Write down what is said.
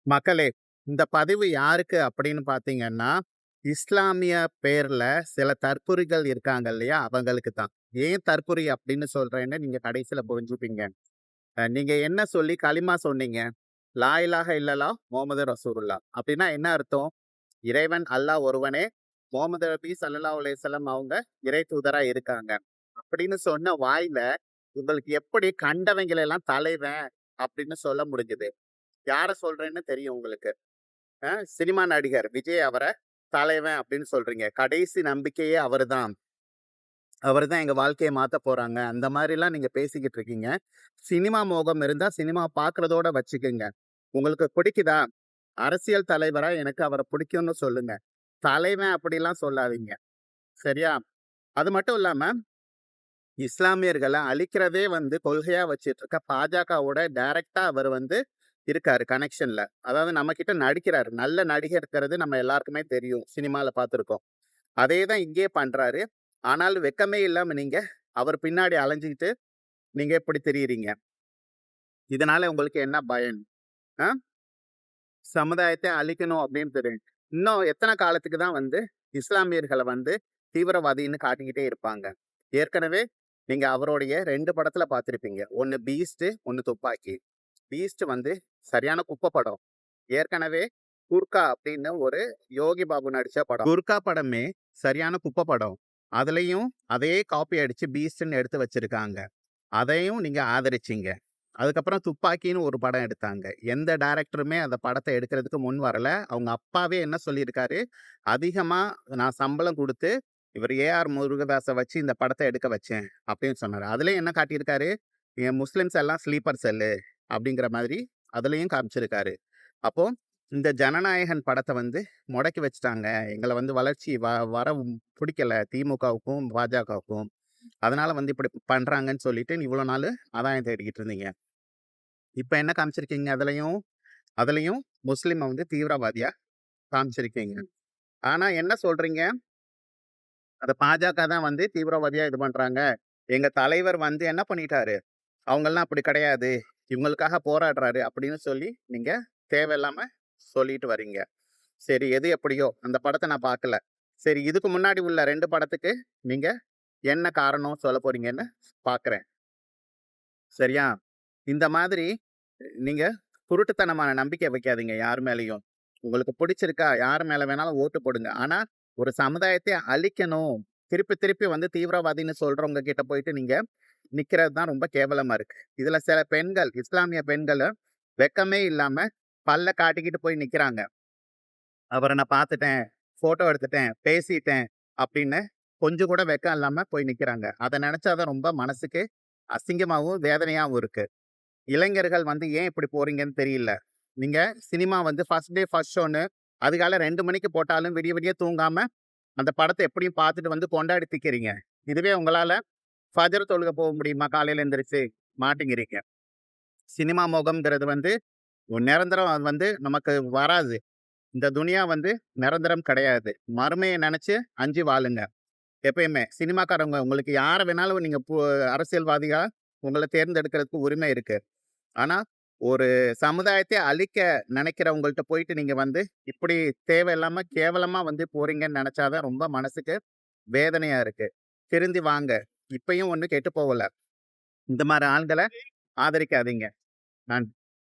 மக்களே, இந்த பதிவு யாருக்கு அப்படின்னு பார்த்தீங்கன்னா, இஸ்லாமிய பேர்ல சில தற்குறிகள் இருக்காங்க இல்லையா? அவங்களுக்கு தான். ஏன் தற்குறி அப்படின்னு சொல்றேன்னு நீங்க கடைசியில புரிஞ்சுப்பீங்க. நீங்க என்ன சொல்லி களிமா சொன்னீங்க? லா இலாஹ இல்லல்லாஹ் முஹம்மது ரசூலுல்லாஹ். அப்படின்னா என்ன அர்த்தம்? இறைவன் அல்லாஹ் ஒருவனே, முஹம்மது நபி ஸல்லல்லாஹு அலைஹி வஸல்லம் அவங்க இறை தூதரா இருக்காங்க. அப்படின்னு சொன்ன வாயில, உங்களுக்கு எப்படி கண்டவங்கள எல்லாம் தலைவன் அப்படின்னு சொல்ல முடிஞ்சது? யார சொல்றேன்னு தெரியும் உங்களுக்கு. சினிமா நடிகர் விஜய் அவர தலைவன் அப்படின்னு சொல்றீங்க. கடைசி நம்பிக்கையே அவருதான். அவருதான் எங்க வாழ்க்கைய மாத்தப் போறாங்க. அந்த மாரிலாம் நீங்க பேசிக்கிட்டு இருக்கீங்க. சினிமா மோகம் இருந்தா சினிமா பார்க்கிறதோட வச்சுக்கங்க. உங்களுக்கு பிடிக்குதா? அரசியல் தலைவரா எனக்கு அவர பிடிக்கும்னு சொல்லுங்க. தலைவன் அப்படிலாம் சொல்லாதீங்க. சரியா? அது மட்டும் இல்லாம இஸ்லாமியர்கள அழிக்கிறதே வந்து கொள்கையா வச்சுட்டு இருக்க பாஜகவோட டைரக்ட்டா அவரு வந்து இருக்காரு கனெக்ஷன்ல. அதாவது நம்மகிட்ட நடிக்கிறாரு. நல்ல நடிகர்ங்கிறது நம்ம எல்லாருக்குமே தெரியும். சினிமால பார்த்துருக்கோம். அதே தான் இங்கேயே பண்றாரு. ஆனாலும் வெட்கமே இல்லாம நீங்க அவர் பின்னாடி அலைஞ்சுகிட்டு நீங்க இப்படி திரியிறீங்க. இதனால உங்களுக்கு என்ன பயன்? அ சமுதாயத்த அழிக்கணும் அப்படின்னு தெரியும். இன்னும் எத்தன காலத்துக்கு தான் வந்து இஸ்லாமியர்கள வந்து தீவிரவாதின்னு காட்டிக்கிட்டே இருப்பாங்க. ஏற்கனவே நீங்க அவருடைய 2 படத்துல பார்த்திருப்பீங்க. ஒண்ணு பீஸ்ட், ஒண்ணு துப்பாக்கி. பீஸ்ட் வந்து சரியான குப்ப படம். ஏற்கனவே கூர்க்கா அப்படின்னு ஒரு யோகி பாபு நடிச்ச படம். கூர்க்கா படமே சரியான குப்ப படம். அதுலயும் அதே காப்பி அடிச்சு பீஸ்ட்ன்னு எடுத்து வச்சிருக்காங்க. அதையும் நீங்க ஆதரிச்சீங்க. அதுக்கப்புறம் துப்பாக்கின்னு ஒரு படம் எடுத்தாங்க. எந்த டைரக்டருமே அந்த படத்த எடுக்கிறதுக்கு முன் வரல. அவங்க அப்பாவே என்ன சொல்லியிருக்காரு, அதிகமா நான் சம்பளம் குடுத்து இவர் ஏ.ஆர். முருகதாஸ வச்சு இந்த படத்த எடுக்க வச்சேன் அப்படின்னு சொன்னாரு. அதுலயும் என்ன காட்டியிருக்காரு, முஸ்லிம்ஸ் எல்லாம் ஸ்லீப்பர் செல்லு அப்படிங்கிற மாதிரி அதுலயும் காமிச்சிருக்காரு. அப்போ இந்த ஜனநாயகன் படத்த வந்து முடக்கி வச்சுட்டாங்க. எங்கள வந்து வளர்ச்சி வர புடிக்கல திமுகவுக்கும், பாஜகவுக்கும். அதனால வந்து இப்படி பண்றாங்கன்னு சொல்லிட்டு இவ்வளோ நாளு ஆதாயம் தேடிக்கிட்டு இருந்தீங்க. இப்ப என்ன காமிச்சிருக்கீங்க அதுலயும்? அதுலயும் முஸ்லிம வந்து தீவிரவாதியா காமிச்சிருக்கீங்க. ஆனா என்ன சொல்றீங்க? அத பாஜக தான் வந்து தீவிரவாதியா இது பண்றாங்க. எங்க தலைவர் வந்து என்ன பண்ணிட்டாரு? அவங்கலாம் அப்படி கிடையாது. இவங்களுக்காக போராடுறாரு அப்படின்னு சொல்லி நீங்க தேவையில்லாம சொல்லிட்டு வர்றீங்க. சரி எது எப்படியோ அந்த படத்த நான் பார்க்கல. சரி இதுக்கு முன்னாடி உள்ள 2 படத்துக்கு நீங்க என்ன காரணம் சொல்லப் போறீங்கன்னு பார்க்கிறேன். சரியா? இந்த மாதிரி நீங்க குருட்டுத்தனமான நம்பிக்கை வைக்காதீங்க யார் மேலயும். உங்களுக்கு பிடிச்சிருக்கா? யார் மேல வேணாலும் ஓட்டு போடுங்க. ஆனா, ஒரு சமுதாயத்தை அழிக்கணும். திருப்பி திருப்பி வந்து தீவிரவாதின்னு சொல்றவங்க கிட்ட போயிட்டு நீங்க நிக்கிறது தான் ரொம்ப கேவலமா இருக்கு. இதுல சில பெண்கள், இஸ்லாமிய பெண்கள வெட்கமே இல்லாம பல்ல காட்டிக்கிட்டு போய் நிக்கிறாங்க. அவர நான் பார்த்துட்டேன், ஃபோட்டோ எடுத்துட்டேன், பேசிட்டேன் அப்படின்னு கொஞ்சம் கூட வெட்கம் இல்லாம போய் நிக்கிறாங்க. அத நெனச்சா தான் ரொம்ப மனசுக்கு அசிங்கமாவும், வேதனையாவும் இருக்கு. இளைஞர்கள் வந்து ஏன் இப்படி போறீங்கன்னு தெரியல. நீங்க சினிமா வந்து ஃபர்ஸ்ட் டே ஃபர்ஸ்ட் ஷோன்னு அதிகாலை 2 மணிக்கு போட்டாலும் விடிய விடிய தூங்காம, அந்த படத்த எப்படியும் பார்த்துட்டு வந்து கொண்டாடி திக்கிறீங்க. இதுவே உங்களால ஃபஜர் தொழுக போக முடியுமா காலையில எந்திரிச்சு? மாட்டேங்கிறீங்க. சினிமா மோகம்ங்கிறது வந்து ஒரு நிரந்தரம் அது வந்து நமக்கு வராது. இந்த துனியா வந்து நிரந்தரம் கிடையாது. மறுமைய நெனச்சு அஞ்சி வாழுங்க. எப்பயுமே சினிமாக்காரவங்க உங்களுக்கு யார வேணாலும் நீங்க அரசியல்வாதியா உங்கள தேர்ந்தெடுக்கிறதுக்கு உரிமை இருக்கு. ஆனா, ஒரு சமுதாயத்தை அழிக்க நினைக்கிறவங்கள்ட்ட போயிட்டு நீங்க வந்து, இப்படி தேவையில்லாம கேவலமா வந்து போறீங்கன்னு நெனச்சா தான் ரொம்ப மனசுக்கு வேதனையா இருக்கு. திருந்தி வாங்க. இப்பயும் ஒண்ணும் கெட்டு போகல. இந்த மாரி ஆள்கள ஆதரிக்காதீங்க. நன்றி.